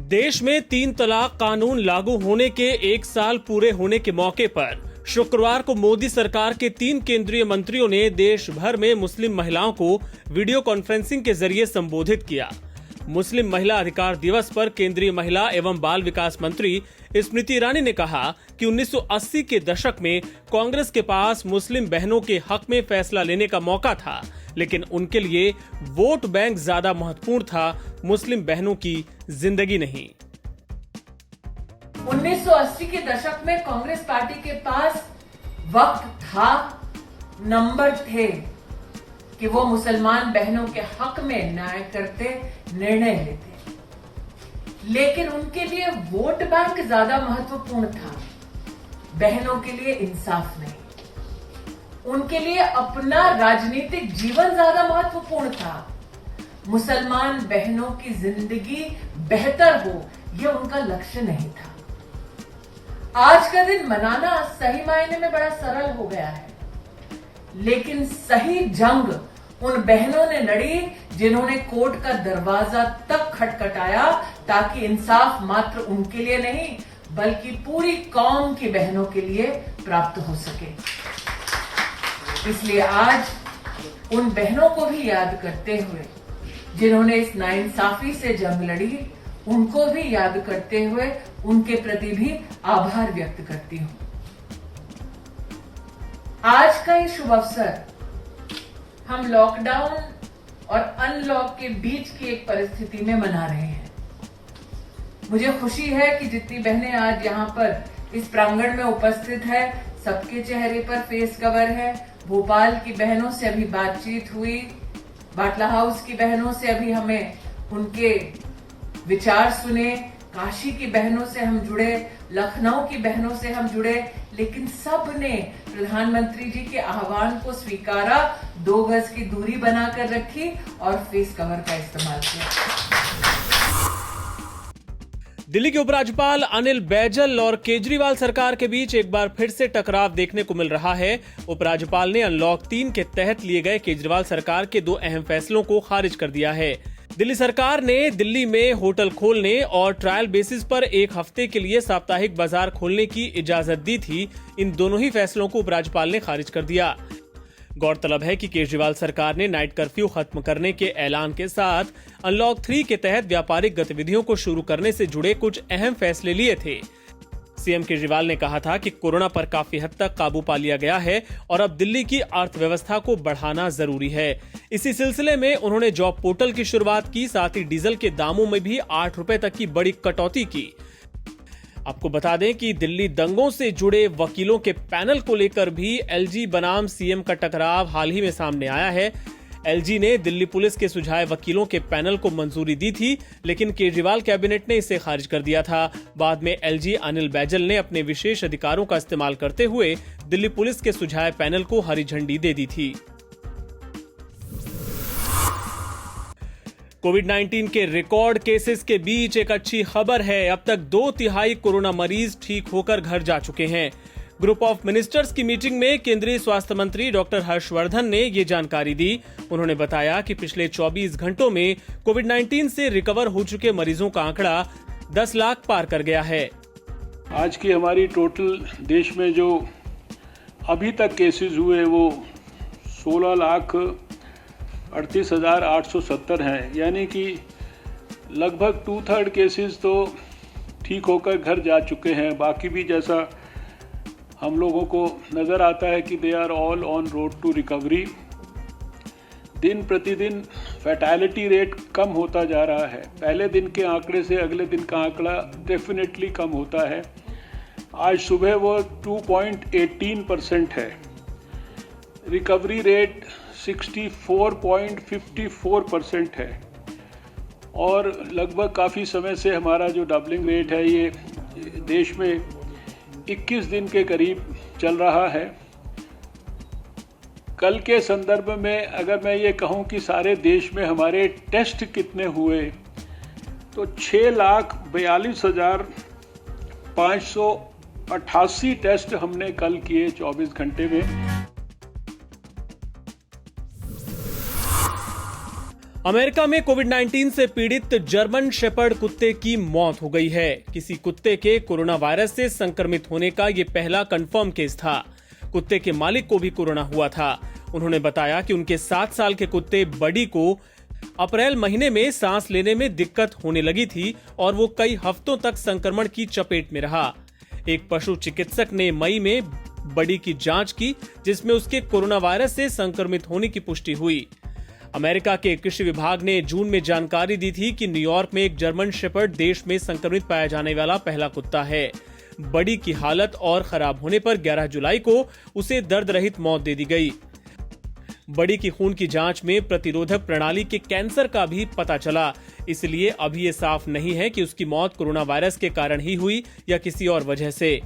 देश में 3 तलाक कानून लागू होने के 1 साल पूरे होने के मौके पर शुक्रवार को मोदी सरकार के 3 केंद्रीय मंत्रियों ने देश भर में मुस्लिम महिलाओं को वीडियो कॉन्फ्रेंसिंग के जरिए संबोधित किया। मुस्लिम महिला अधिकार दिवस पर केंद्रीय महिला एवं बाल विकास मंत्री स्मृति ईरानी ने कहा कि 1980 के दशक में कांग्रेस के पास मुस्लिम बहनों के हक में फैसला लेने का मौका था, लेकिन उनके लिए वोट बैंक ज्यादा महत्वपूर्ण था, मुस्लिम बहनों की जिंदगी नहीं। 1980 के दशक में कांग्रेस पार्टी के पास वक्त था, नंबर थे कि वो मुसलमान बहनों के हक में न्याय करते, निर्णय लेते, लेकिन उनके लिए वोट बैंक ज्यादा महत्वपूर्ण था, बहनों के लिए इंसाफ नहीं। उनके लिए अपना राजनीतिक जीवन ज्यादा महत्वपूर्ण था। मुसलमान बहनों की जिंदगी बेहतर हो, यह उनका लक्ष्य नहीं था। आज का दिन मनाना सही मायने में बड़ा सरल हो गया है, लेकिन सही जंग उन बहनों ने लड़ी जिन्होंने कोर्ट का दरवाजा तक खटखटाया ताकि इंसाफ मात्र उनके लिए नहीं बल्कि पूरी कौम की बहनों के लिए प्राप्त हो सके। इसलिए आज उन बहनों को भी याद करते हुए जिन्होंने इस नाइंसाफी से जंग लड़ी, उनको भी याद करते हुए उनके प्रति भी आभार व्यक्त करती हूं। आज का ये शुभ अवसर हम लॉकडाउन और अनलॉक के बीच की एक परिस्थिति में मना रहे हैं। मुझे खुशी है कि जितनी बहनें आज यहाँ पर इस प्रांगण में उपस्थित है, सबके चेहरे पर फेस कवर है। भोपाल की बहनों से अभी बातचीत हुई, बाटला हाउस की बहनों से अभी हमें उनके विचार सुने, काशी की बहनों से हम जुड़े, लखनऊ की बहनों से हम जुड़े, लेकिन सब ने प्रधानमंत्री जी के आह्वान को स्वीकारा, 2 गज की दूरी बनाकर रखी और फेस कवर का इस्तेमाल किया। दिल्ली के उपराज्यपाल अनिल बैजल और केजरीवाल सरकार के बीच एक बार फिर से टकराव देखने को मिल रहा है। उपराज्यपाल ने अनलॉक 3 के तहत लिए गए केजरीवाल सरकार के 2 अहम फैसलों को खारिज कर दिया है। दिल्ली सरकार ने दिल्ली में होटल खोलने और ट्रायल बेसिस पर 1 हफ्ते के लिए साप्ताहिक बाजार खोलने की इजाजत दी थी। इन दोनों ही फैसलों को उपराज्यपाल ने खारिज कर दिया। गौरतलब है कि केजरीवाल सरकार ने नाइट कर्फ्यू खत्म करने के ऐलान के साथ अनलॉक 3 के तहत व्यापारिक गतिविधियों को शुरू करने से जुड़े कुछ अहम फैसले लिए थे। सीएम केजरीवाल ने कहा था कि कोरोना पर काफी हद तक काबू पा लिया गया है और अब दिल्ली की अर्थव्यवस्था को बढ़ाना जरूरी है। इसी सिलसिले में उन्होंने जॉब पोर्टल की शुरुआत की, साथ ही डीजल के दामों में भी 8 रुपए तक की बड़ी कटौती की। आपको बता दें कि दिल्ली दंगों से जुड़े वकीलों के पैनल को लेकर भी एलजी बनाम सीएम का टकराव हाल ही में सामने आया है। एलजी ने दिल्ली पुलिस के सुझाए वकीलों के पैनल को मंजूरी दी थी, लेकिन केजरीवाल कैबिनेट ने इसे खारिज कर दिया था। बाद में एलजी अनिल बैजल ने अपने विशेष अधिकारों का इस्तेमाल करते हुए दिल्ली पुलिस के सुझाए पैनल को हरी झंडी दे दी थी। कोविड-19 के रिकॉर्ड केसेस के बीच एक अच्छी खबर है। अब तक 2/3 कोरोना मरीज ठीक होकर घर जा चुके हैं। ग्रुप ऑफ मिनिस्टर्स की मीटिंग में केंद्रीय स्वास्थ्य मंत्री डॉक्टर हर्षवर्धन ने ये जानकारी दी। उन्होंने बताया कि पिछले 24 घंटों में कोविड-19 से रिकवर हो चुके मरीजों का आंकड़ा 10 लाख पार कर गया है। आज की हमारी टोटल देश में जो अभी तक केसेस हुए वो 16,38,870 हैं, यानी कि लगभग 2/3 केसेस तो ठीक होकर घर जा चुके हैं। बाकी भी जैसा हम लोगों को नज़र आता है कि they are all on road to recovery. दिन प्रतिदिन फैटेलिटी रेट कम होता जा रहा है। पहले दिन के आंकड़े से अगले दिन का आंकड़ा डेफिनेटली कम होता है। आज सुबह वो 2.18% है। रिकवरी रेट 64.54% है और लगभग काफ़ी समय से हमारा जो डबलिंग रेट है ये देश में 21 दिन के करीब चल रहा है। कल के संदर्भ में अगर मैं ये कहूँ कि सारे देश में हमारे टेस्ट कितने हुए तो 6,42,588 टेस्ट हमने कल किए 24 घंटे में। अमेरिका में कोविड-19 से पीड़ित जर्मन शेपर्ड कुत्ते की मौत हो गई है। किसी कुत्ते के कोरोना वायरस से संक्रमित होने का ये पहला कंफर्म केस था। कुत्ते के मालिक को भी कोरोना हुआ था। उन्होंने बताया कि उनके 7 साल के कुत्ते बडी को अप्रैल महीने में सांस लेने में दिक्कत होने लगी थी और वो कई हफ्तों तक संक्रमण की चपेट में रहा। एक पशु चिकित्सक ने मई में बडी की जांच की, जिसमें उसके कोरोना वायरस से संक्रमित होने की पुष्टि हुई। अमेरिका के कृषि विभाग ने जून में जानकारी दी थी कि न्यूयॉर्क में एक जर्मन शेपर्ड देश में संक्रमित पाया जाने वाला पहला कुत्ता है। बडी की हालत और खराब होने पर 11 जुलाई को उसे दर्द रहित मौत दे दी गई। बडी की खून की जांच में प्रतिरोधक प्रणाली के कैंसर का भी पता चला, इसलिए अभी ये साफ नहीं है कि उसकी मौत कोरोना वायरस के कारण ही हुई या किसी और वजह से।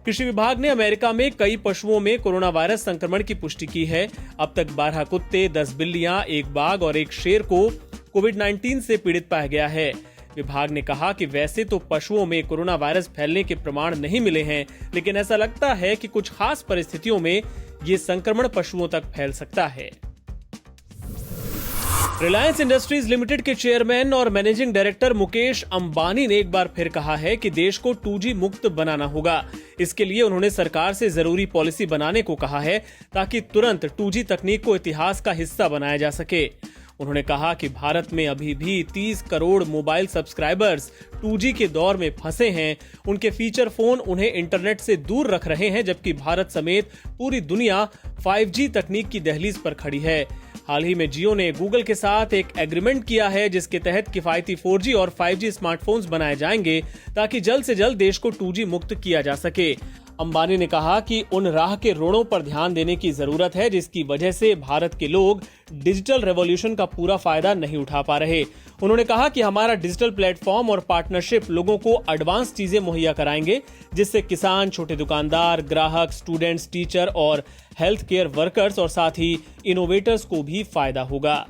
कृषि विभाग ने अमेरिका में कई पशुओं में कोरोना वायरस संक्रमण की पुष्टि की है। अब तक 12 कुत्ते, 10 बिल्लियां, 1 बाघ और 1 शेर को कोविड-19 से पीड़ित पाया गया है। विभाग ने कहा कि वैसे तो पशुओं में कोरोना वायरस फैलने के प्रमाण नहीं मिले हैं, लेकिन ऐसा लगता है कि कुछ खास परिस्थितियों में ये संक्रमण पशुओं तक फैल सकता है। रिलायंस इंडस्ट्रीज लिमिटेड के चेयरमैन और मैनेजिंग डायरेक्टर मुकेश अंबानी ने एक बार फिर कहा है कि देश को 2G मुक्त बनाना होगा। इसके लिए उन्होंने सरकार से जरूरी पॉलिसी बनाने को कहा है ताकि तुरंत 2G तकनीक को इतिहास का हिस्सा बनाया जा सके। उन्होंने कहा कि भारत में अभी भी 30 करोड़ मोबाइल सब्सक्राइबर्स 2G के दौर में फंसे हैं। उनके फीचर फोन उन्हें इंटरनेट से दूर रख रहे हैं, जबकि भारत समेत पूरी दुनिया 5G तकनीक की दहलीज पर खड़ी है। हाल ही में जियो ने गूगल के साथ एक एग्रीमेंट किया है, जिसके तहत किफायती 4G और 5G स्मार्टफोन्स बनाए जाएंगे ताकि जल्द से जल्द देश को 2G मुक्त किया जा सके। अंबानी ने कहा कि उन राह के रोड़ों पर ध्यान देने की जरूरत है जिसकी वजह से भारत के लोग डिजिटल रेवोल्यूशन का पूरा फायदा नहीं उठा पा रहे। उन्होंने कहा कि हमारा डिजिटल प्लेटफॉर्म और पार्टनरशिप लोगों को एडवांस चीजें मुहैया कराएंगे, जिससे किसान, छोटे दुकानदार, ग्राहक, स्टूडेंट्स, टीचर और हेल्थ केयर वर्कर्स और साथ ही इनोवेटर्स को भी फायदा होगा।